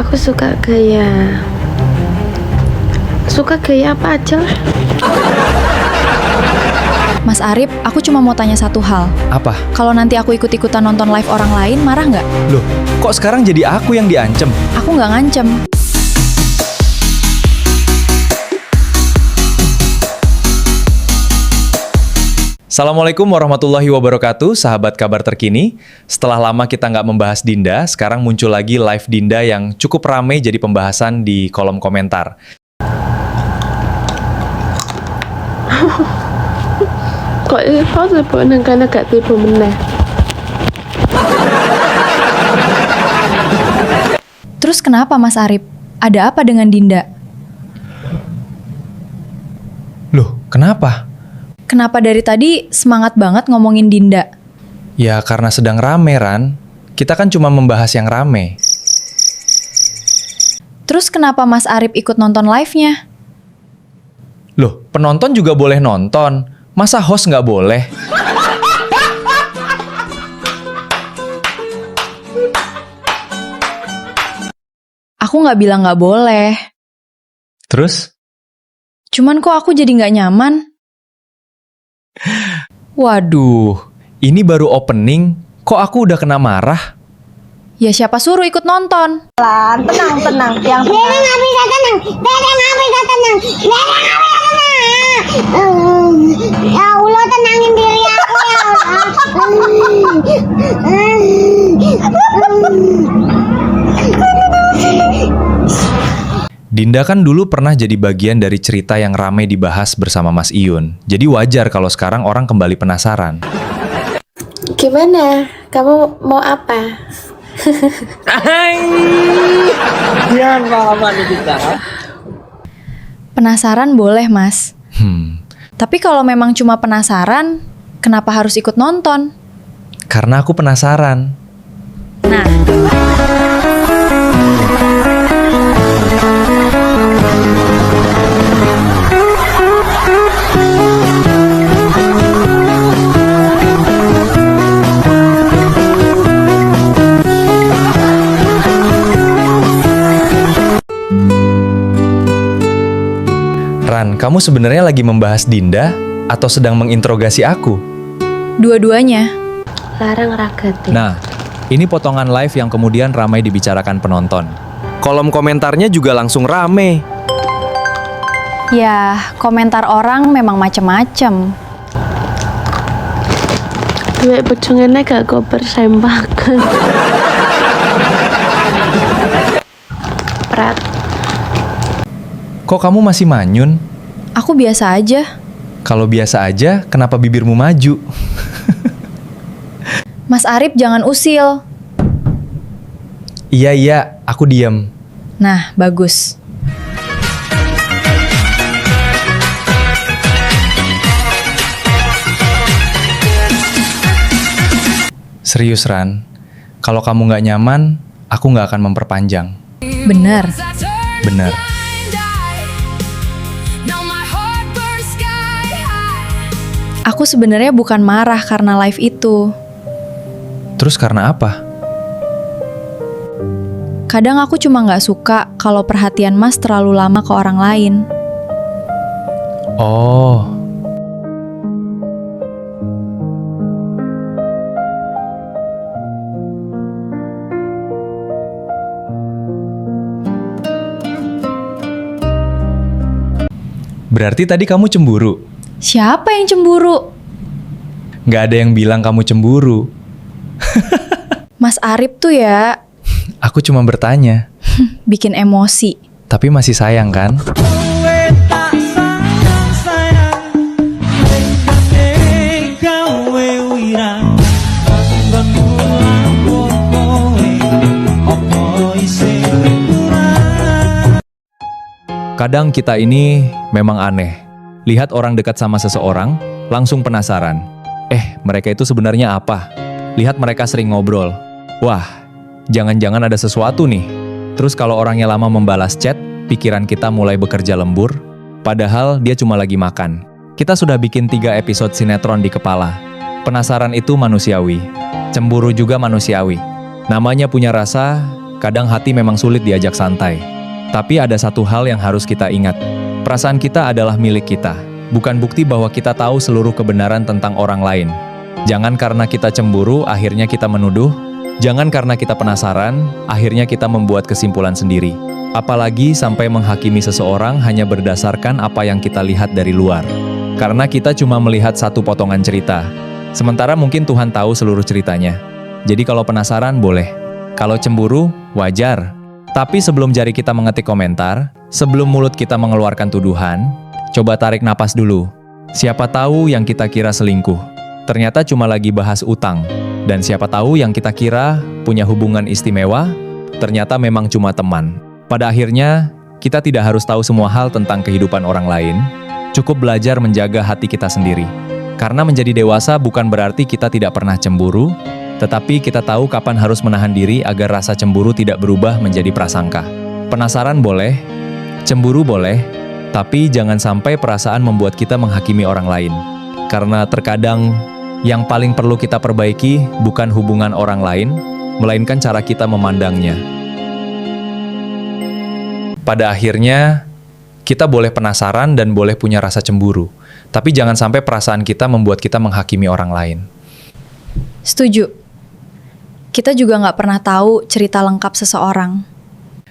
Aku suka gaya apa aja lah. Mas Arif, aku cuma mau tanya satu hal. Apa? Kalau nanti aku ikut-ikutan nonton live orang lain, marah nggak? Loh, kok sekarang jadi aku yang diancem? Aku nggak ngancem. Assalamualaikum warahmatullahi wabarakatuh, sahabat kabar terkini. Setelah lama kita nggak membahas Dinda, sekarang muncul lagi live Dinda yang cukup ramai jadi pembahasan di kolom komentar. Kok iso tiba nang kana gak tiba meneh. Terus kenapa Mas Arif? Ada apa dengan Dinda? Loh, kenapa? Kenapa dari tadi semangat banget ngomongin Dinda? Ya karena sedang rame, Ran. Kita kan cuma membahas yang rame. Terus kenapa Mas Arif ikut nonton live-nya? Loh, penonton juga boleh nonton. Masa host nggak boleh? Aku nggak bilang nggak boleh. Terus? Cuman kok aku jadi nggak nyaman? Waduh, ini baru opening, kok aku udah kena marah? Ya siapa suruh ikut nonton? Tenang. Yang tenang. Dede nggak bisa tenang. Ya Allah, tenangin diri aku ya Dinda kan dulu pernah jadi bagian dari cerita yang ramai dibahas bersama Mas Iyun. Jadi wajar kalau sekarang orang kembali penasaran. Gimana? Kamu mau apa? Penasaran boleh, Mas. Tapi kalau memang cuma penasaran, kenapa harus ikut nonton? Karena aku penasaran. Nah, Ran, kamu sebenarnya lagi membahas Dinda atau sedang menginterogasi aku? dua-duanya. Larang ragate. Nah, ini potongan live yang kemudian ramai dibicarakan penonton. Kolom komentarnya juga langsung rame. Ya, komentar orang memang macem-macem. Duit bojongene gak kok persembahkan. Prat. Kok kamu masih manyun? Aku biasa aja. Kalau biasa aja, kenapa bibirmu maju? Mas Arif jangan usil. Iya, aku diem. Nah, bagus. Serius, Ran. Kalau kamu nggak nyaman, aku nggak akan memperpanjang. Bener. Bener. Aku sebenarnya bukan marah karena live itu. Terus karena apa? Kadang aku cuma nggak suka kalau perhatian Mas terlalu lama ke orang lain. Oh, berarti tadi kamu cemburu? Siapa yang cemburu? Nggak ada yang bilang kamu cemburu. Mas Arif tuh ya, Aku cuma bertanya. bikin emosi. Tapi masih sayang kan? Kadang kita ini memang aneh. Lihat orang dekat sama seseorang, langsung penasaran. Mereka itu sebenarnya apa? Lihat mereka sering ngobrol. Wah, jangan-jangan ada sesuatu nih. Terus kalau orangnya lama membalas chat, pikiran kita mulai bekerja lembur. Padahal dia cuma lagi makan. Kita sudah bikin 3 episode sinetron di kepala. Penasaran itu manusiawi. Cemburu juga manusiawi. Namanya punya rasa, Kadang hati memang sulit diajak santai. Tapi ada satu hal yang harus kita ingat. Perasaan kita adalah milik kita, bukan bukti bahwa kita tahu seluruh kebenaran tentang orang lain. Jangan karena kita cemburu, akhirnya kita menuduh. Jangan karena kita penasaran, akhirnya kita membuat kesimpulan sendiri. Apalagi sampai menghakimi seseorang hanya berdasarkan apa yang kita lihat dari luar. Karena kita cuma melihat satu potongan cerita. Sementara mungkin Tuhan tahu seluruh ceritanya. Jadi kalau penasaran boleh. Kalau cemburu, wajar. Tapi sebelum jari kita mengetik komentar, sebelum mulut kita mengeluarkan tuduhan, coba tarik napas dulu. Siapa tahu yang kita kira selingkuh, ternyata cuma lagi bahas utang. Dan siapa tahu yang kita kira punya hubungan istimewa, ternyata memang cuma teman. Pada akhirnya, kita tidak harus tahu semua hal tentang kehidupan orang lain, cukup belajar menjaga hati kita sendiri. Karena menjadi dewasa bukan berarti kita tidak pernah cemburu, tetapi kita tahu kapan harus menahan diri agar rasa cemburu tidak berubah menjadi prasangka. Penasaran boleh, cemburu boleh, tapi jangan sampai perasaan membuat kita menghakimi orang lain. Karena terkadang yang paling perlu kita perbaiki bukan hubungan orang lain, melainkan cara kita memandangnya. Pada akhirnya, kita boleh penasaran dan boleh punya rasa cemburu, tapi jangan sampai perasaan kita membuat kita menghakimi orang lain. Setuju. Kita juga nggak pernah tahu cerita lengkap seseorang.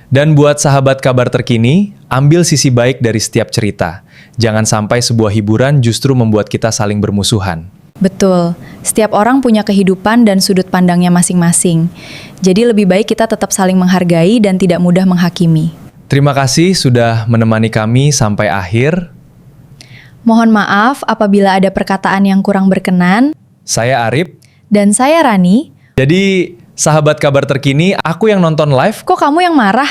Dan buat sahabat kabar terkini, ambil sisi baik dari setiap cerita. Jangan sampai sebuah hiburan justru membuat kita saling bermusuhan. Betul, setiap orang punya kehidupan dan sudut pandangnya masing-masing. Jadi lebih baik kita tetap saling menghargai dan tidak mudah menghakimi. Terima kasih sudah menemani kami sampai akhir. Mohon maaf apabila ada perkataan yang kurang berkenan. Saya Arif. Dan saya Rani. Jadi, sahabat kabar terkini, aku yang nonton live. Kok kamu yang marah?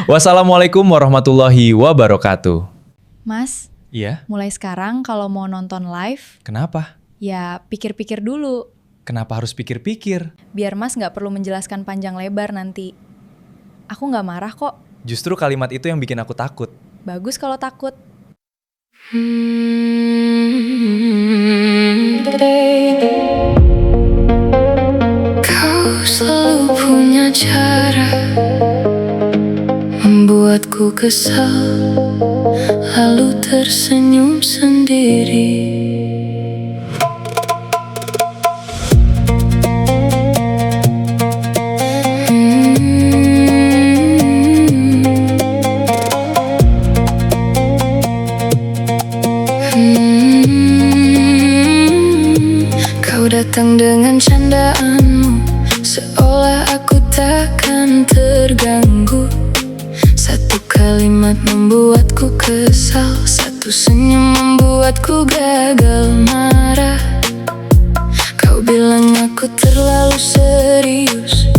Wassalamualaikum warahmatullahi wabarakatuh. Mas, Iya? mulai sekarang kalau mau nonton live, Kenapa? ya pikir-pikir dulu. Kenapa harus pikir-pikir? Biar Mas nggak perlu menjelaskan panjang lebar nanti. Aku nggak marah kok. Justru kalimat itu yang bikin aku takut. Bagus kalau takut. Kau selalu punya cara membuatku kesal, lalu tersenyum sendiri. Kau datang dengan candaanmu, seolah aku takkan terganggu. Satu kalimat membuatku kesal, satu senyum membuatku gagal marah. Kau bilang aku terlalu serius,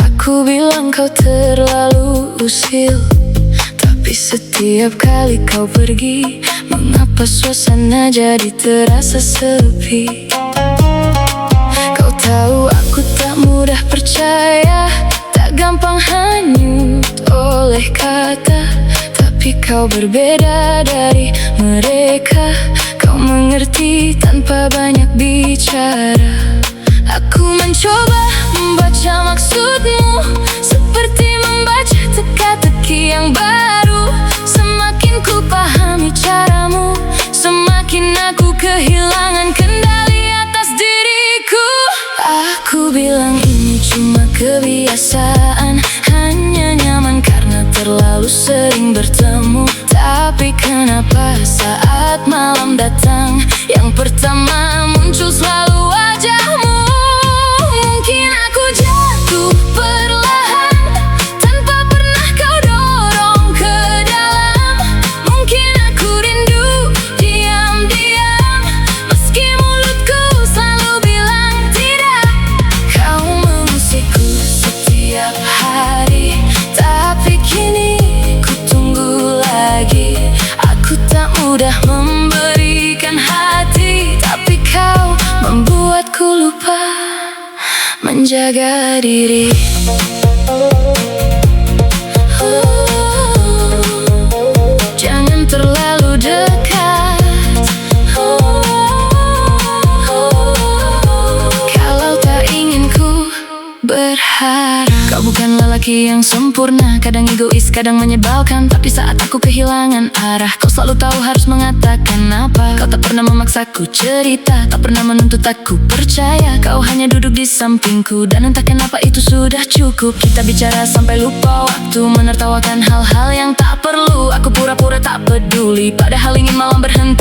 aku bilang kau terlalu usil. Tapi setiap kali kau pergi, mengapa suasana jadi terasa sepi? Kau tahu aku tak mudah percaya, tak gampang hanyut oleh kata. Tapi kau berbeda dari mereka, kau mengerti tanpa banyak bicara. Aku mencoba membaca maksudmu, seperti membaca teka-teki yang baru. Semakin ku pahami caramu, semakin aku kehilangan kendali atas diriku. Aku bilang ini cuma kebiasaan, hanya nyaman karena terlalu sering bertemu. Tapi kenapa saat malam datang, yang pertama muncul selalu wajahmu? Mungkin aku jatuh perlahan, tanpa pernah kau dorong ke dalam. Mungkin aku rindu diam-diam, meski mulutku selalu bilang tidak. Kau mengusikku setiap hari, tapi kini ku tunggu lagi. Aku tak mudah memberikan hati, tapi kau membuatku lupa menjaga diri. Jangan terlalu dekat. Kalau tak ingin ku berharap. lelaki yang sempurna. Kadang egois, kadang menyebalkan, tapi saat aku kehilangan arah, kau selalu tahu harus mengatakan apa. Kau tak pernah memaksaku cerita, tak pernah menuntut aku percaya. Kau hanya duduk di sampingku, dan entah kenapa itu sudah cukup. Kita bicara sampai lupa waktu, menertawakan hal-hal yang tak perlu. Aku pura-pura tak peduli, padahal ingin malam berhenti.